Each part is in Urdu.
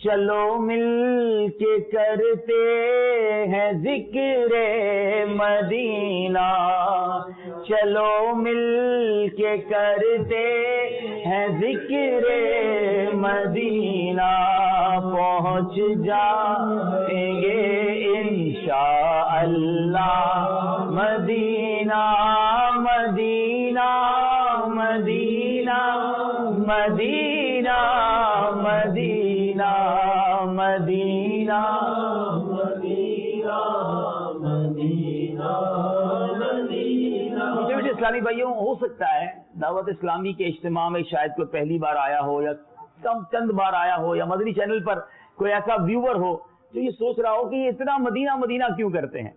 چلو مل کے کرتے ہیں ذکر مدینہ، چلو مل کے کرتے ہیں ذکر مدینہ، پہنچ جائیں گے انشاءاللہ مدینہ مدینہ مدینہ مدینہ مدینہ مدینہ مدینہ مدینہ۔ اسلامی بھائیوں، ہو سکتا ہے دعوت اسلامی کے اجتماع میں شاید کوئی پہلی بار آیا ہو یا چند بار آیا ہو، یا مدنی چینل پر کوئی ایسا ویور ہو جو یہ سوچ رہا ہو کہ یہ اتنا مدینہ مدینہ کیوں کرتے ہیں،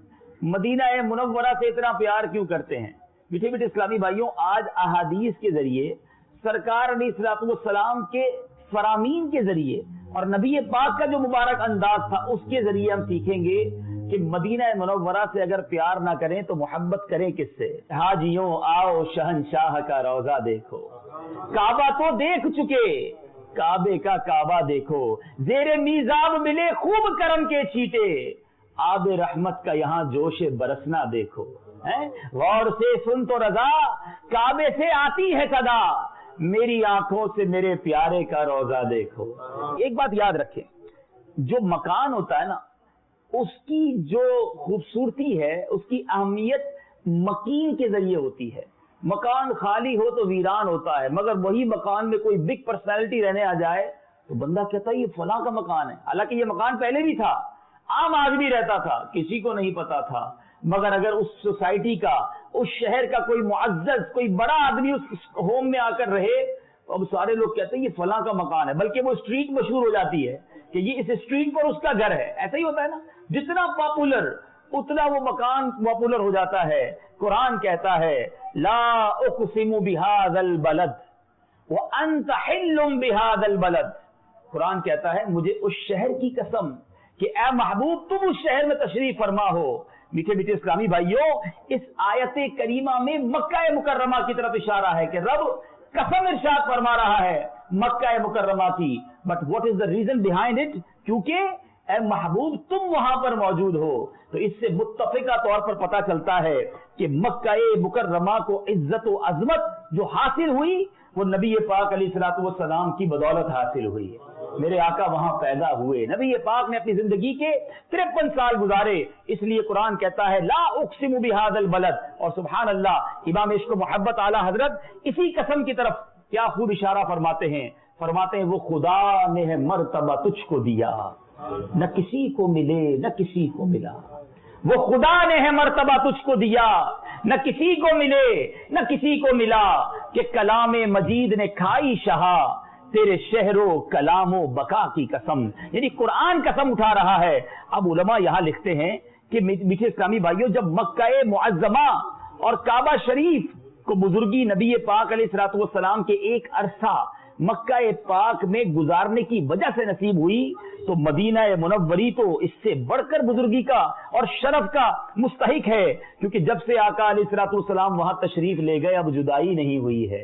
مدینہ منورہ سے اتنا پیار کیوں کرتے ہیں۔ میٹھے میٹھے اسلامی بھائیوں، آج احادیث کے ذریعے، سرکار علیہ الصلوۃ والسلام کے فرامین کے ذریعے اور نبی پاک کا جو مبارک انداز تھا اس کے ذریعے ہم سیکھیں گے کہ مدینہ منورہ سے اگر پیار نہ کریں تو محبت کریں کس سے۔ حاجیوں آؤ شہنشاہ کا روضہ دیکھو، کعبہ تو دیکھ چکے کعبے کا کعبہ دیکھو، زیر میزاب ملے خوب کرم کے چھیٹے، آب رحمت کا یہاں جوش برسنا دیکھو، غور سے سن تو رضا کعبے سے آتی ہے صدا، میری آنکھوں سے میرے پیارے کا روضہ دیکھو۔ ایک بات یاد رکھیں، جو مکان ہوتا ہے نا، اس کی جو خوبصورتی ہے، اس کی اہمیت مکین کے ذریعے ہوتی ہے۔ مکان خالی ہو تو ویران ہوتا ہے، مگر وہی مکان میں کوئی بگ پرسنالٹی رہنے آ جائے تو بندہ کہتا ہے یہ فلاں کا مکان ہے، حالانکہ یہ مکان پہلے بھی تھا، عام آدمی رہتا تھا، کسی کو نہیں پتا تھا، مگر اگر اس سوسائٹی کا، اس شہر کا کوئی معزز، کوئی بڑا آدمی اس ہوم میں آ کر رہے تو اب سارے لوگ کہتے ہیں یہ فلاں کا مکان ہے، بلکہ وہ اسٹریٹ مشہور ہو جاتی ہے کہ یہ اس اسٹریٹ پر اس کا گھر ہے۔ ایسا ہی ہوتا ہے نا، جتنا پاپولر اتنا وہ مکان پاپولر ہو جاتا ہے۔ قرآن کہتا ہے لا اقسم بہذا البلد وانت حل بہذا البلد، قرآن کہتا ہے مجھے اس شہر کی قسم کہ اے محبوب تم اس شہر میں تشریف فرما ہو۔ میٹھے میٹھے اسلامی بھائیوں، اس آیت کریمہ میں مکہ مکرمہ کی طرف اشارہ ہے کہ رب قسم ارشاد فرما رہا ہے مکہ مکرمہ کی، but what is the reason behind it, کیونکہ اے محبوب تم وہاں پر موجود ہو۔ تو اس سے متفقہ طور پر پتہ چلتا ہے کہ مکہ مکرمہ کو عزت و عظمت جو حاصل ہوئی وہ نبی پاک علیہ الصلوۃ والسلام کی بدولت حاصل ہوئی ہے۔ میرے آقا وہاں پیدا ہوئے، نبی پاک نے اپنی زندگی کے 53 سال گزارے، اس لیے قرآن کہتا ہے لا اقسم بہذا البلد، اور سبحان اللہ امام عشق و محبت اعلیٰ حضرت اسی قسم کی طرف کیا خوب اشارہ فرماتے ہیں وہ خدا نے ہے مرتبہ تجھ کو دیا، نہ کسی کو ملے نہ کسی کو ملا، وہ خدا نے ہے مرتبہ تجھ کو دیا، نہ کسی کو ملے نہ کسی کو ملا، کہ کلام مجید نے کھائی شہا تیرے شہر و کلام و بقا کی قسم، یعنی قرآن قسم اٹھا رہا ہے۔ اب علماء یہاں لکھتے ہیں کہ میٹھے اسلامی بھائیوں، جب مکہ معظمہ اور کعبہ شریف کو بزرگی نبی پاک علیہ الصلوۃ والسلام کے ایک عرصہ مکہ پاک میں گزارنے کی وجہ سے نصیب ہوئی، تو مدینہ منوری تو اس سے بڑھ کر بزرگی کا اور شرف کا مستحق ہے، کیونکہ جب سے آقا علیہ الصلوۃ والسلام وہاں تشریف لے گئے اب جدائی نہیں ہوئی ہے،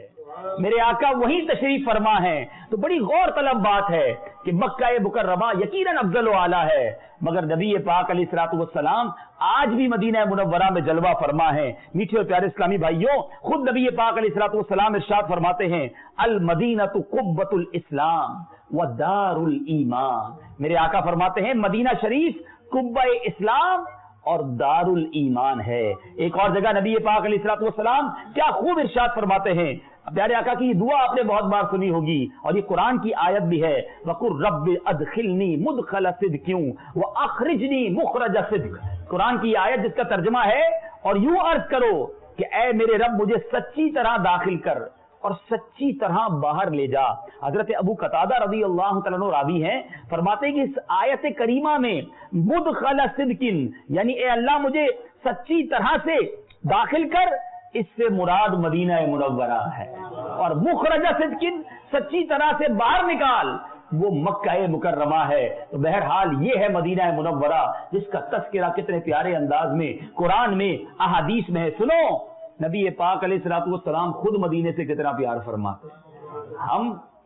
میرے آقا وہیں تشریف فرما ہے۔ تو بڑی غور طلب بات ہے کہ مکہ مکرمہ یقیناً افضل و اعلیٰ ہے، مگر نبی پاک علیہ الصلوۃ والسلام آج بھی مدینہ منورہ میں جلوہ فرما ہے۔ میٹھے اور پیارے اسلامی بھائیوں، خود نبی پاک علیہ الصلوۃ والسلام ارشاد فرماتے ہیں المدینۃ قبۃ الاسلام ودار الایمان، میرے آقا فرماتے ہیں مدینہ شریف قبہ اسلام اور دار الایمان ہے۔ ایک اور جگہ نبی پاک علیہ الصلوۃ والسلام کیا خوب ارشاد فرماتے ہیں، پیارے آقا کی دعا آپ نے بہت بار سنی ہوگی اور یہ قرآن کی آیت بھی ہے وَقُلْ رَبِّ أَدْخِلْنِي مُدْخَلَ صِدْقٍ وَأَخْرِجْنِي مُخْرَجَ صِدْقٍ، قرآن کی آیت جس کا ترجمہ ہے اور یوں عرض کرو کہ اے میرے رب مجھے سچی طرح داخل کر اور سچی طرح باہر لے جا۔ حضرت ابو قتادہ رضی اللہ تعالیٰ عنہ راوی ہیں، فرماتے ہیں کہ اس آیت کریمہ میں مدخل صدق یعنی اے اللہ مجھے سچی طرح سے داخل کر، اس سے مراد مدینہ منورہ ہے، اور مخرج صدق سچی طرح سے باہر نکال، وہ مکہ مکرمہ ہے۔ تو بہرحال یہ ہے مدینہ منورہ جس کا تذکرہ کتنے پیارے انداز میں قرآن میں احادیث میں ہے۔ سنو نبی پاک علیہ الصلوۃ والسلام خود مدینے سے کتنا پیار فرماتے ہیں۔ ہم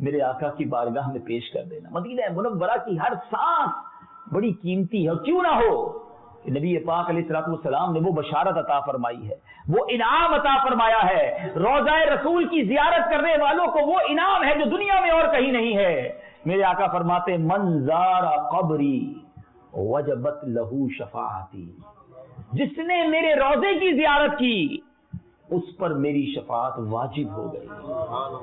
میرے آقا کی بارگاہ میں پیش کر دینا. مدینہ منورہ کی ہر سانس بڑی قیمتی ہے. کیوں نہ ہو کہ نبی پاک علیہ الصلوۃ والسلام نے وہ بشارت عطا فرمائی ہے, وہ انعام عطا فرمایا ہے. روضہ رسول کی زیارت کرنے والوں کو وہ انعام ہے جو دنیا میں اور کہیں نہیں ہے. میرے آقا فرماتے من زار قبری وجبت لہو شفاعتی, جس نے میرے روضے کی زیارت کی اس پر میری شفاعت واجب ہو گئی.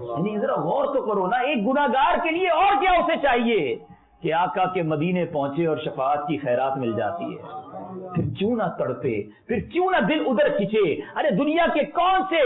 یعنی ذرا غور تو کرو نا, ایک گناہگار کے لیے اور کیا اسے چاہیے کہ آقا کے مدینے پہنچے اور شفاعت کی خیرات مل جاتی ہے. پھر کیوں نہ تڑپے, پھر کیوں نہ دل ادھر کھچے. ارے دنیا کے کون سے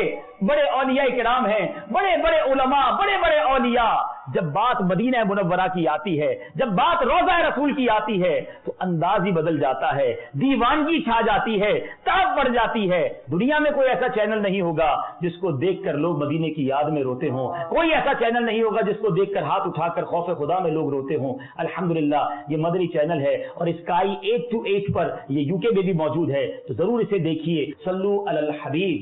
بڑے اولیاء کرام ہیں, بڑے بڑے علماء, بڑے بڑے اولیاء, جب بات مدینہ منورہ کی آتی ہے, جب بات روضہ رسول کی آتی ہے تو انداز ہی بدل جاتا ہے, دیوانگی چھا جاتی ہے, تاب بڑھ جاتی ہے. دنیا میں کوئی ایسا چینل نہیں ہوگا جس کو دیکھ کر لوگ مدینے کی یاد میں روتے ہوں, کوئی ایسا چینل نہیں ہوگا جس کو دیکھ کر ہاتھ اٹھا کر خوف خدا میں لوگ روتے ہوں. الحمدللہ یہ مدنی چینل ہے اور اسکائی 828 پر یہ یو کے میں بھی موجود ہے, تو ضرور اسے دیکھیے. صلو علی الحبیب.